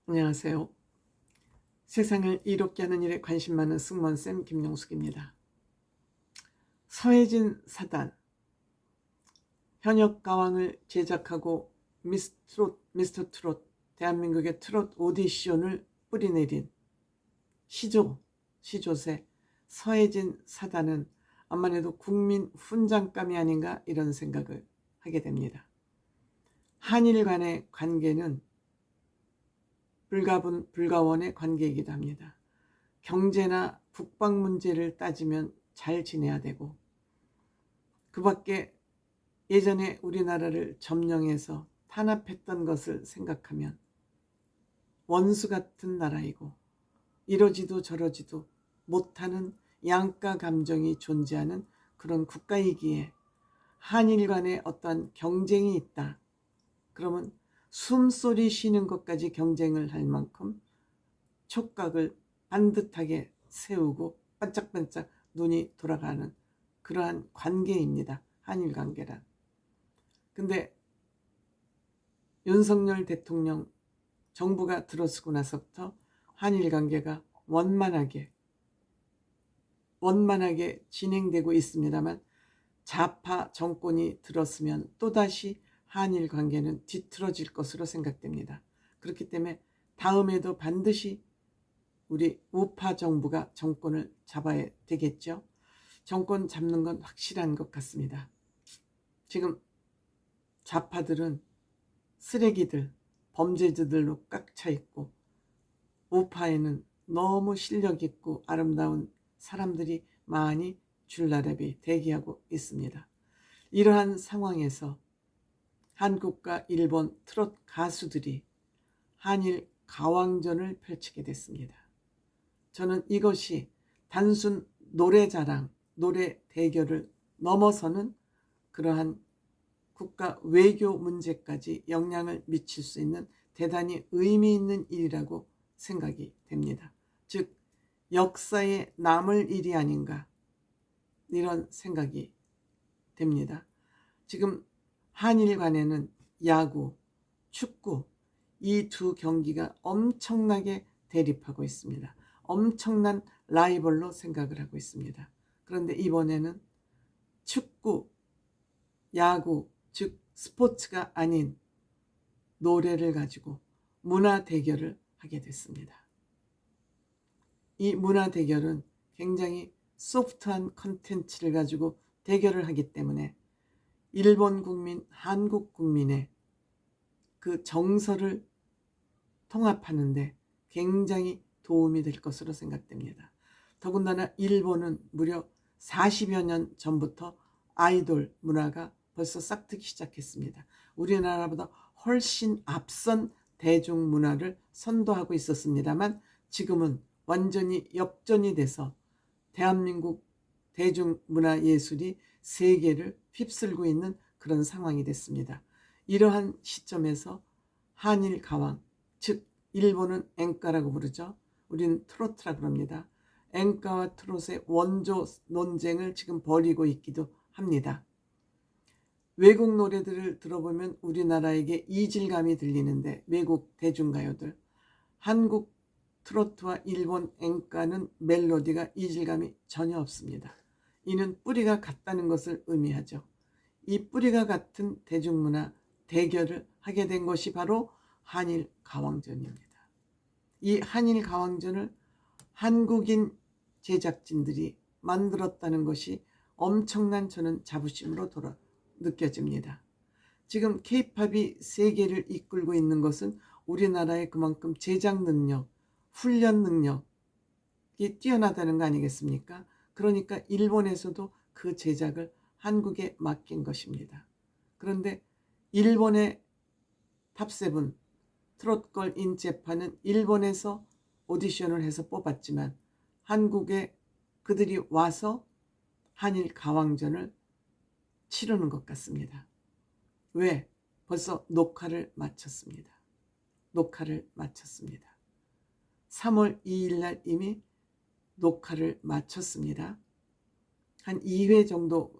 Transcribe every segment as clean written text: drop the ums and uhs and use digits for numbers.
안녕하세요. 세상을 이롭게 하는 일에 관심 많은 승무원쌤 김용숙입니다. 서해진 사단, 현역 가왕을 제작하고 미스터 트롯, 대한민국의 트롯 오디션을 뿌리내린 시조새 서해진 사단은 암만 해도 국민 훈장감이 아닌가 이런 생각을 하게 됩니다. 한일 간의 관계는 불가원의 관계이기도 합니다. 경제나 국방 문제를 따지면 잘 지내야 되고, 그 밖에 예전에 우리나라를 점령해서 탄압했던 것을 생각하면 원수 같은 나라이고 이러지도 저러지도 못하는 양가 감정이 존재하는 그런 국가이기에 한일 간에 어떠한 경쟁이 있다. 그러면 숨소리 쉬는 것까지 경쟁을 할 만큼 촉각을 반듯하게 세우고 반짝반짝 눈이 돌아가는 그러한 관계입니다. 한일 관계란. 근데 윤석열 대통령 정부가 들어서고 나서부터 한일 관계가 원만하게 진행되고 있습니다만, 좌파 정권이 들었으면 또다시 한일 관계는 뒤틀어질 것으로 생각됩니다. 그렇기 때문에 다음에도 반드시 우리 우파 정부가 정권을 잡아야 되겠죠. 정권 잡는 건 확실한 것 같습니다. 지금 좌파들은 쓰레기들, 범죄자들로 꽉 차 있고, 우파에는 너무 실력 있고 아름다운 사람들이 많이 줄나라비 대기하고 있습니다. 이러한 상황에서 한국과 일본 트롯 가수들이 한일 가왕전을 펼치게 됐습니다. 저는 이것이 단순 노래자랑, 노래 대결을 넘어서는 그러한 국가 외교 문제까지 영향을 미칠 수 있는 대단히 의미 있는 일이라고 생각이 됩니다. 즉, 역사에 남을 일이 아닌가 이런 생각이 됩니다. 지금 한일 간에는 야구, 축구 이 두 경기가 엄청나게 대립하고 있습니다. 엄청난 라이벌로 생각을 하고 있습니다. 그런데 이번에는 축구, 야구, 즉 스포츠가 아닌 노래를 가지고 문화 대결을 하게 됐습니다. 이 문화 대결은 굉장히 소프트한 컨텐츠를 가지고 대결을 하기 때문에 일본 국민, 한국 국민의 그 정서를 통합하는데 굉장히 도움이 될 것으로 생각됩니다. 더군다나 일본은 무려 40여 년 전부터 아이돌 문화가 벌써 싹트기 시작했습니다. 우리나라보다 훨씬 앞선 대중문화를 선도하고 있었습니다만, 지금은 완전히 역전이 돼서 대한민국 대중문화 예술이 세계를 휩쓸고 있는 그런 상황이 됐습니다. 이러한 시점에서 한일 가왕, 즉 일본은 엔카라고 부르죠. 우리는 트로트라 그럽니다. 엔카와 트롯의 원조 논쟁을 지금 벌이고 있기도 합니다. 외국 노래들을 들어보면 우리나라에게 이질감이 들리는데, 외국 대중가요들, 한국 트로트와 일본 엔카는 멜로디가 이질감이 전혀 없습니다. 이는 뿌리가 같다는 것을 의미하죠. 이 뿌리가 같은 대중문화 대결을 하게 된 것이 바로 한일 가왕전입니다. 이 한일 가왕전을 한국인 제작진들이 만들었다는 것이 엄청난 저는 자부심으로 느껴집니다. 지금 K-팝이 세계를 이끌고 있는 것은 우리나라의 그만큼 제작 능력, 훈련 능력이 뛰어나다는 거 아니겠습니까? 그러니까 일본에서도 그 제작을 한국에 맡긴 것입니다. 그런데 일본의 탑7 트롯걸 인 재판은 일본에서 오디션을 해서 뽑았지만 한국에 그들이 와서 한일 가왕전을 치르는 것 같습니다. 왜? 벌써 녹화를 마쳤습니다. 3월 2일 날 이미 녹화를 마쳤습니다. 한 2회 정도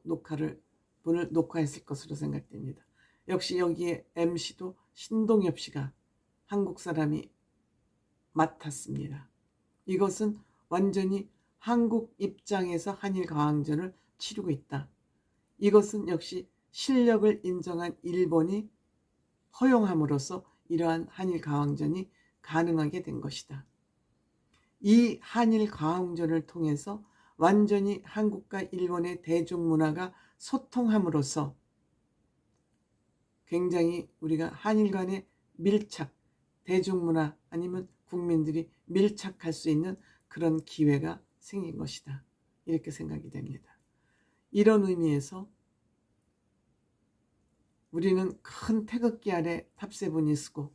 분을 녹화했을 것으로 생각됩니다. 역시 여기에 MC도 신동엽 씨가 한국 사람이 맡았습니다. 이것은 완전히 한국 입장에서 한일 가왕전을 치르고 있다. 이것은 역시 실력을 인정한 일본이 허용함으로써 이러한 한일 가왕전이 가능하게 된 것이다. 이 한일 가왕전을 통해서 완전히 한국과 일본의 대중문화가 소통함으로써 굉장히 우리가 한일 간의 밀착, 대중문화 아니면 국민들이 밀착할 수 있는 그런 기회가 생긴 것이다. 이렇게 생각이 됩니다. 이런 의미에서 우리는 큰 태극기 아래 탑세븐이 쓰고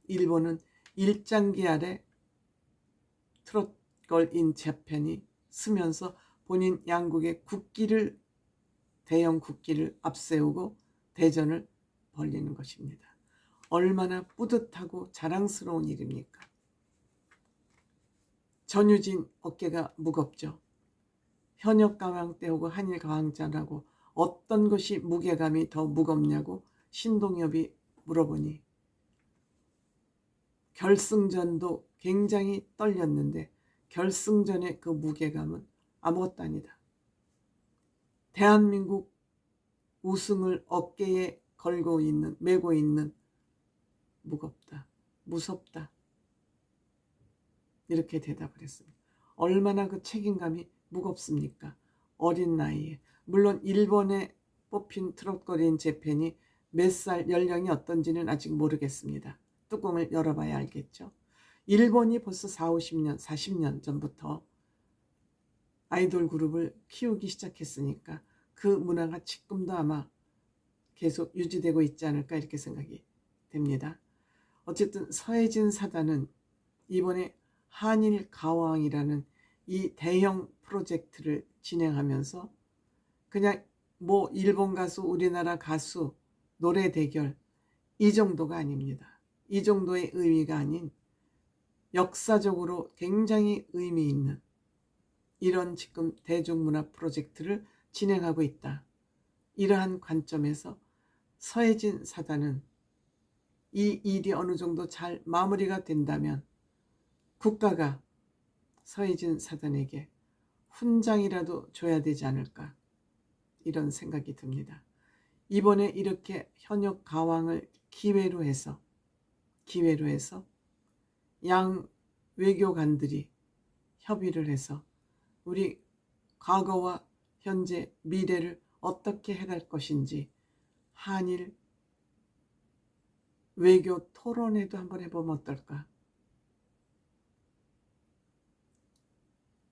일본은 일장기 아래 트롯걸 인 재팬이 쓰면서 본인 양국의 국기를 대형 국기를 앞세우고 대전을 벌리는 것입니다. 얼마나 뿌듯하고 자랑스러운 일입니까? 전유진 어깨가 무겁죠. 현역가왕 때하고 한일가왕전하고 어떤 것이 무게감이 더 무겁냐고 신동엽이 물어보니 결승전도 굉장히 떨렸는데 결승전의 그 무게감은 아무것도 아니다. 대한민국 우승을 어깨에 걸고 있는, 메고 있는 무겁다, 무섭다. 이렇게 대답을 했습니다. 얼마나 그 책임감이 무겁습니까? 어린 나이에. 물론 일본에 뽑힌 트롯거리인 재팬이 몇 살 연령이 어떤지는 아직 모르겠습니다. 뚜껑을 열어봐야 알겠죠. 일본이 벌써 40년, 40년 전부터 아이돌 그룹을 키우기 시작했으니까 그 문화가 지금도 아마 계속 유지되고 있지 않을까 이렇게 생각이 됩니다. 어쨌든 서해진 사단은 이번에 한일 가왕이라는 이 대형 프로젝트를 진행하면서 그냥 뭐 일본 가수, 우리나라 가수, 노래 대결 이 정도가 아닙니다. 이 정도의 의미가 아닌 역사적으로 굉장히 의미 있는 이런 지금 대중문화 프로젝트를 진행하고 있다. 이러한 관점에서 서해진 사단은 이 일이 어느 정도 잘 마무리가 된다면 국가가 서해진 사단에게 훈장이라도 줘야 되지 않을까 이런 생각이 듭니다. 이번에 이렇게 현역 가왕을 기회로 해서 양 외교관들이 협의를 해서 우리 과거와 현재 미래를 어떻게 해갈 것인지 한일 외교 토론회도 한번 해보면 어떨까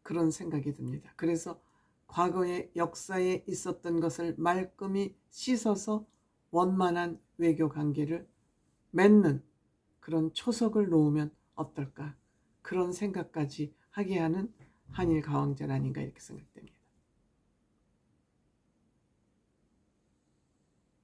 그런 생각이 듭니다. 그래서 과거의 역사에 있었던 것을 말끔히 씻어서 원만한 외교 관계를 맺는 그런 초석을 놓으면 어떨까 그런 생각까지 하게 하는 한일 가왕전 아닌가 이렇게 생각됩니다.